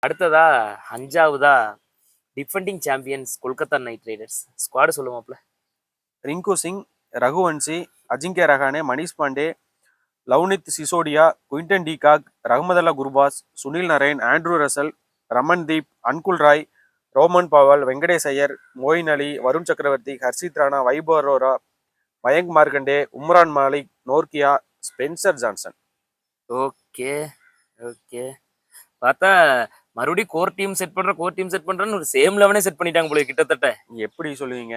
அடுத்ததா 5வதா defending champions Kolkata knight riders squad சொல்லுவாப்ல. Rinku Singh, Raghuvanshi, Ajinkya Rahane, Manish Pandey, Luvnith Sisodia, Quinton de Kock, Rahmanullah Gurbaz, Sunil Narine, Andre Russell, Ramandeep, Anukul Roy, Rovman Powell, Venkatesh Iyer, Moeen Ali, Varun Chakravarthy, Harshit Rana, Vaibhav Arora, Mayank Markande, Umran Malik, Nortje, Spencer Johnson. Okay okay பார்த்தா மறுபடியும் core team set பண்றேன்னு ஒரு same லெவனே set பண்ணிட்டாங்க போல கிட்டத்தட்ட. எப்படி சொல்லுவீங்க?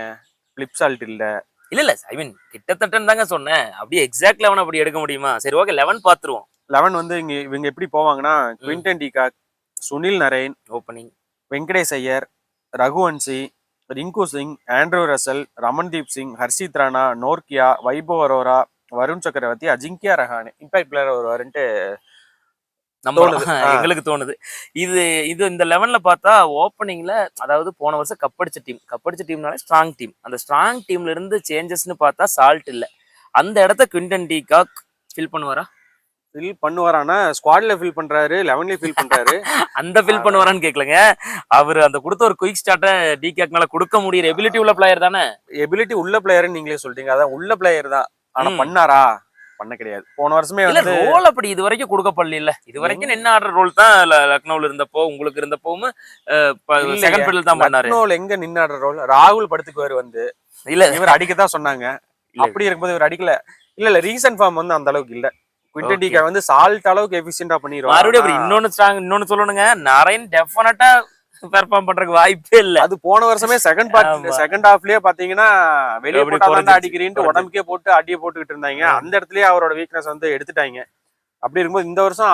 பிளிப் சால்ட் இல்ல. இல்ல ஐ மீன் கிட்டத்தட்டன்னு தாங்க சொன்னேன். அப்படியே எக்ஸாக்ட் லெவன் அப்படி எடுக்க முடியுமா? சரி ஓகே 11 பாத்துருவோம். 11 வந்து இவங்க எப்படி போவாங்கன்னா, Quinton de Kock, Sunil Narine opening, Venkatesh Iyer, Raghuvanshi, Rinku Singh, Andre Russell, Ramandeep Singh, Harshit Rana, Nortje, Vaibhav Arora, Varun Chakravarthy, Ajinkya Rahane impact player வருவாருன்ட்டு எங்களுக்கு தோணுது. இது இந்த 11ல பார்த்தா ஓப்பனிங்ல, அதாவது போன வருஷம் கப்படிச்ச டீம்னாலே ஸ்ட்ராங் டீம். அந்த ஸ்ட்ராங் டீம்ல இருந்து சேஞ்சஸ்ன்னு பார்த்தா சால்ட் இல்ல. அந்த இடத்த குவிண்டன் டிகாக் ஃபில் பண்ணுவாரா? ஃபில் பண்ணுவாரானா ஸ்குவாட்ல ஃபில் பண்றாரு, 11ல ஃபில் பண்றாரு. அந்த ஃபில் பண்ணுவாரான்னு கேட்கலங்க. அவர் அந்த கொடுத்த ஒரு குயிக் ஸ்டார்ட்டை டிகாக்னால கொடுக்க முடியுற எபிலிட்டி உள்ள பிளேயர் தானே. எபிலிட்டி உள்ள பிளேயர்னு நீங்களே சொல்லிட்டீங்க. அதான் உள்ள பிளேயர் தான். ஆனா பண்ணாரா? பண்ண கிடையாது. போன வருஷமே வந்து ரோல் அப்படி இது வரைக்கும் கொடுக்கப்படல. இல்ல இது வரைக்கும் என்ன ஆடுற ரோல் தான் லக்னோல இருந்தப்போ உங்களுக்கு இருந்தப்பவும் செகண்ட் பிரில் தான் பண்ணாரு. லக்னோல எங்க நின்னு ஆடுற ரோல்? ராகுல் படத்துக்கு வந்து இல்ல இவர் அடிக்கத்தான் சொன்னாங்க. அப்படி இருக்கும்போது இவர் அடிக்கல. இல்ல ரீசன்ட் ஃபார்ம் வந்து அந்த அளவுக்கு இல்ல. குவிண்டன் டிகாக் வந்து சால்ட் அளவுக்கு எஃபிஷியன்ட்டா பண்ணிடுவாரு. மறுபடியும் இன்னொன்னு சொல்லணுங்க, நரேன் டெஃபினட்டா பெர்ஃபார்ம் பண்றதுக்கு வாய்ப்பே இல்ல. அது போன வருஷமே செகண்ட் ஹாஃப்லயே பாத்தீங்கன்னா வெளியே போட்டு அடிக்கிறீன்ட்டு உடம்புக்கே போட்டு அடியை போட்டுக்கிட்டு இருந்தாங்க. அந்த இடத்துலயே அவரோட வீக்னஸ் வந்து எடுத்துட்டாங்க. அப்படி இருக்கும்போது இந்த வருஷம்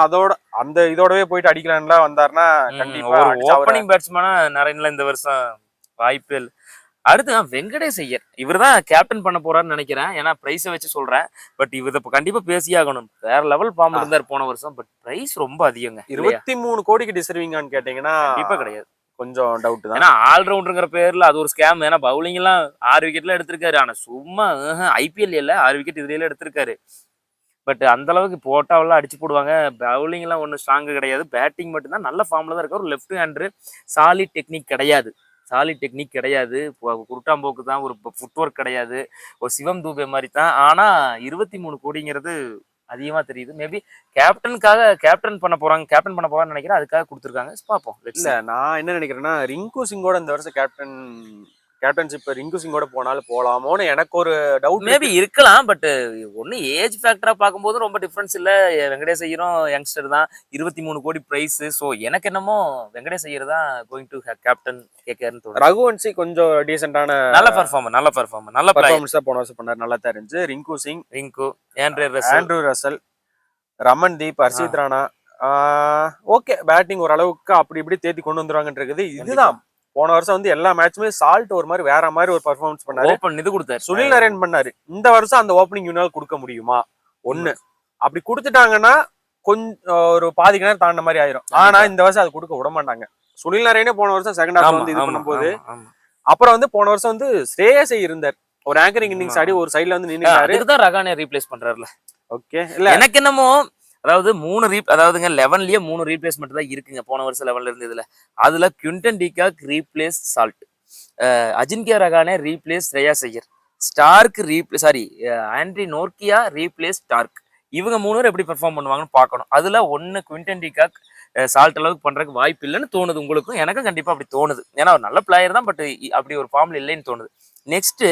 அந்த இதோடவே போயிட்டு அடிக்கலாம்லாம் வந்தாருன்னா கண்டிப்பா ஓப்பனிங் பேட்ஸ்மேனா நரேன்ல இந்த வருஷம் வாய்ப்பே இல்லை. அடுத்து வெங்கடேஷ் ஐயர், இவர் தான் கேப்டன் பண்ண போறாருன்னு நினைக்கிறேன். ஏன்னா பிரைஸை வச்சு சொல்றேன். பட் இவர் கண்டிப்பா பேசியாகணும். வேற லெவல் ஃபார்ம் இருந்தார் போன வருஷம். பட் பிரைஸ் ரொம்ப அதிகங்க. 23 கோடிக்கு டிசர்விங்கான்னு கேட்டீங்கன்னா கண்டிப்பா கிடையாது. கொஞ்சம் டவுட் தான். ஏன்னா ஆல்ரவுண்டருங்கிற பேர்ல அது ஒரு ஸ்கேம். ஏன்னா பவுலிங் எல்லாம் 6 விக்கெட்ல எடுத்திருக்காரு. ஆனா சும்மா ஐபிஎல் இல்ல 6 விக்கெட் இதுல எடுத்திருக்காரு. பட் அந்த அளவுக்கு போட்டாவெல்லாம் அடிச்சு போடுவாங்க. பவுலிங் எல்லாம் ஒன்றும் ஸ்ட்ராங்கு கிடையாது. பேட்டிங் மட்டும்தான் நல்ல ஃபார்ம்ல தான் இருக்காரு. ஒரு லெஃப்ட் ஹேண்டரு, சாலிட் டெக்னிக் கிடையாது. குருட்டாம்போக்கு தான், ஒரு ஃபுட் ஒர்க் கிடையாது. ஒரு சிவம் தூபே மாதிரி தான். ஆனா 23 கோடிங்கிறது அதிகமா தெரியுது. மேபி கேப்டன் பண்ண போறான்னு நினைக்கிறேன். அதுக்காக கொடுத்துருக்காங்க. பார்ப்போம். இல்ல நான் என்ன நினைக்கிறேன்னா, ரிங்கு சிங்கோட இந்த வருஷம் கேப்டன்ஷிப் ரிங்கு சிங்கோட போனாலும் போலாமோன்னு எனக்கு ஒரு டவுட். மேபி இருக்கலாம். பட் ஒன்னு ஏஜ் ஃபேக்டரா பார்க்கும்போது ரொம்ப டிஃபரன்ஸ் இல்ல. வெங்கடேஷ் ஐயரும் யங்ஸ்டர் தான். 23 கோடி பிரைஸ். ஸோ எனக்கு என்னமோ வெங்கடேஷ் ஐயர் தான் கோயிங் டு கேப்டன் கேட்கறன்னு தோணுது. ரகுவன்சி கொஞ்சம் டீசென்டான நல்ல பெர்ஃபார்மன்ஸ் தான் போன வருஷம் பண்ணாரு. நல்லா தான் இருந்துச்சு. Rinku, Andre Russell, Ramandeep, Harshit Rana okay batting ஓரளவுக்கு அப்படி இப்படி தேத்தி கொண்டு வந்துருவாங்கன்னு இருக்குது. இதுதான் போன வருஷம் வந்து எல்லா மேட்சுமே சால்ட் ஒரு மாதிரி வேற மாதிரி ஒரு பர்ஃபார்மன்ஸ் பண்ணாரு. இது கொடுத்தாரு. சுனில் நரேன் பண்ணாரு. இந்த வருஷம் அந்த ஓப்பனிங் யூனியால் கொடுக்க முடியுமா? ஒண்ணு அப்படி கொடுத்துட்டாங்கன்னா கொஞ்சம் ஒரு பாதி நேரம் தாண்ட மாதிரி ஆயிரும். ஆனா இந்த வருஷம் அது கொடுக்க விட மாட்டாங்க. சுனில் நரேனே போன வருஷம் செகண்ட் ஹாஃப் வந்து இது பண்ணும்போது, அப்புறம் வந்து போன வருஷம் வந்து ஸ்ரேயஸ் இருந்தார். ஒரு ஆங்கரிங் இன்னிங்ஸ் ஆடி ஒரு சைடுல வந்து நின்னுட்டாரு. இதுதான் ரகானே ரீப்ளேஸ் பண்றாருல. ஓகே இல்ல எனக்கு என்னமோ அதாவது 11லயே 3 ரீப்ளேஸ்மெண்ட் தான் இருக்குங்க போன வருஷம் 11ல இருந்து. இதுல அதுல Quinton de Kock replace Salt, Ajinkya Rahane replace Shreyas Iyer, Starc ஆண்ட்ரி நோர்கியா ரீப்ளேஸ் ஸ்டார்க். இவங்க 3 பேர் எப்படி பெர்ஃபார்ம் பண்ணுவாங்கன்னு பார்க்கணும். அதுல ஒன்னு குவிண்டன் டிகாக் சால்ட் அளவுக்கு பண்றதுக்கு வாய்ப்பு இல்லைன்னு தோணுது. உங்களுக்கும் எனக்கும் கண்டிப்பா அப்படி தோணுது. ஏன்னா ஒரு நல்ல பிளேயர் தான். பட் அப்படி ஒரு ஃபார்ம்ல இல்லைன்னு தோணுது. நெக்ஸ்ட்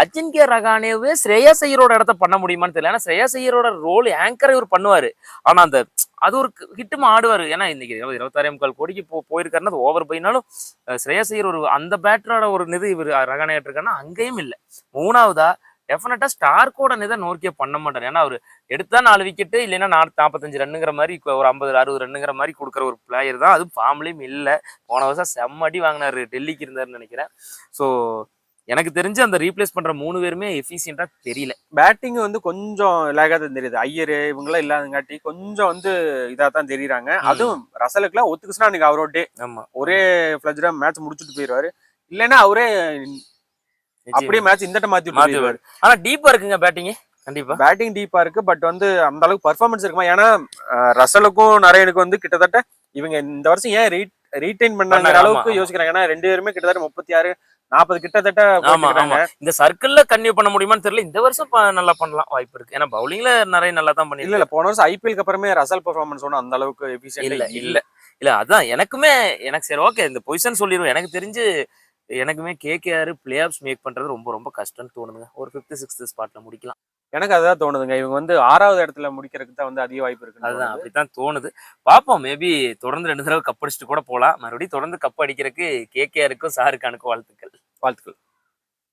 அஜிங்கியா ரஹானேவே ஸ்ரேயாஸ் ஐயரோட இடத்த பண்ண முடியுமான்னு தெரியல. ஏன்னா ஸ்ரேயாஸ் ஐயரோட ரோல் ஆங்கரை இவர் பண்ணுவாரு. ஆனா அது ஒரு ஹிட்டுமா ஆடுவாரு. ஏன்னா இன்னைக்கு 26.25 கோடிக்கு போயிருக்காருன்னா அது ஓவர் போயினாலும் ஸ்ரேயாஸ் ஐயர் ஒரு அந்த பேட்டரோட ஒரு நிதி இவர் ரஹானே இருக்காருன்னா அங்கேயும் இல்லை. 3வதா டெஃபினட்டா ஸ்டார்க்கோட நிதை நோக்கிய பண்ண மாட்டாரு. ஏன்னா அவர் எடுத்தா 4 விக்கெட்டு இல்லைன்னா 45 ரன்னுங்கிற மாதிரி ஒரு 50-60 ரன்னுங்கிற மாதிரி கொடுக்குற ஒரு பிளேயர் தான். அதுவும் ஃபார்ம்லயும் இல்லை. போன வருஷம் செம்மடி வாங்கினாரு. டெல்லிக்கு இருந்தாருன்னு நினைக்கிறேன். ஸோ எனக்கு தெரிஞ்சு அந்த ரீப்ளேஸ் பண்ற 3 பேருமே எஃபிஷியன்டா தெரியல. பேட்டிங் வந்து கொஞ்சம் லேகா தான் தெரியுது. ஐயர் இவங்கெல்லாம் இல்லாதங்காட்டி கொஞ்சம் வந்து இதா தான் தெரியுறாங்க. அதுவும் ரசலுக்குலாம் ஒத்துக்குச்சுன்னா நீங்க அவரோட ஒரே ஃபிளஜ்ரா மேட்ச் முடிச்சுட்டு போயிடுவாரு. இல்லைன்னா அவரே அப்படியே மேட்ச் இந்த மாத்திடுவாரு. ஆனா டீப்பா இருக்குங்க பேட்டிங். கண்டிப்பா பேட்டிங் டீப்பா இருக்கு. பட் வந்து அந்த அளவுக்கு பர்ஃபார்மன்ஸ் இருக்குமா? ஏன்னா ரசலுக்கும் நரேனுக்கும் வந்து கிட்டத்தட்ட இவங்க இந்த வருஷம் ஏன் ரீடைன் பண்ணாங்கிற பண்ணாங்க, அளவுக்கு ஆமா. யோசிக்கிறாங்க. ஏன்னா 2 பேருமே கிட்டத்தட்ட 36, 40 கிட்டத்தட்ட ஆமா, போயிட்டு ஆமா. இருக்காங்க. இந்த சர்க்கிள்ல கன்டினியூ பண்ண முடியுமான்னு தெரியல. இந்த வருஷம் நல்லா பண்ணலாம் வாய்ப்பு இருக்கு. ஏன்னா பவுலிங்ல நிறைய நல்லா தான் இல்ல பண்ணிருக்காரு. போன வருஷம் ஐபிஎல்க்கு அப்புறமே ரசல் பெர்ஃபார்மன்ஸ் ஒன்றும் அந்த அளவுக்கு எஃபிஷியன்டா இல்ல, இல்ல. இல்ல. இல்ல அதான் எனக்கு சரி ஓகே இந்த பொசிஷன் சொல்லிருவேன். எனக்கு தெரிஞ்சு எனக்குமே கேகேஆர் பிளே ஆஃப்ஸ் மேக் பண்றது ரொம்ப ரொம்ப கஷ்டம்னு தோணுதுங்க. ஒரு 5th 6th ஸ்பாட்ல முடிக்கலாம். எனக்கு அதுதான் தோணுதுங்க. இவங்க வந்து 6வது இடத்துல முடிக்கிறதுக்கு தான் வந்து அதிக வாய்ப்பு இருக்குன்னு அதுதான் தோணுது. அப்படித்தான் தோணுது. பார்ப்போம். மேபி தொடர்ந்து 2 தடவ கப் அடிச்சுட்டு கூட போலாம். மறுபடியும் தொடர்ந்து கப் அடிக்கிறதுக்கு கேகேஆருக்கும் ஷாருக்கானுக்கும் வாழ்த்துக்கள். வாழ்த்துக்கள்.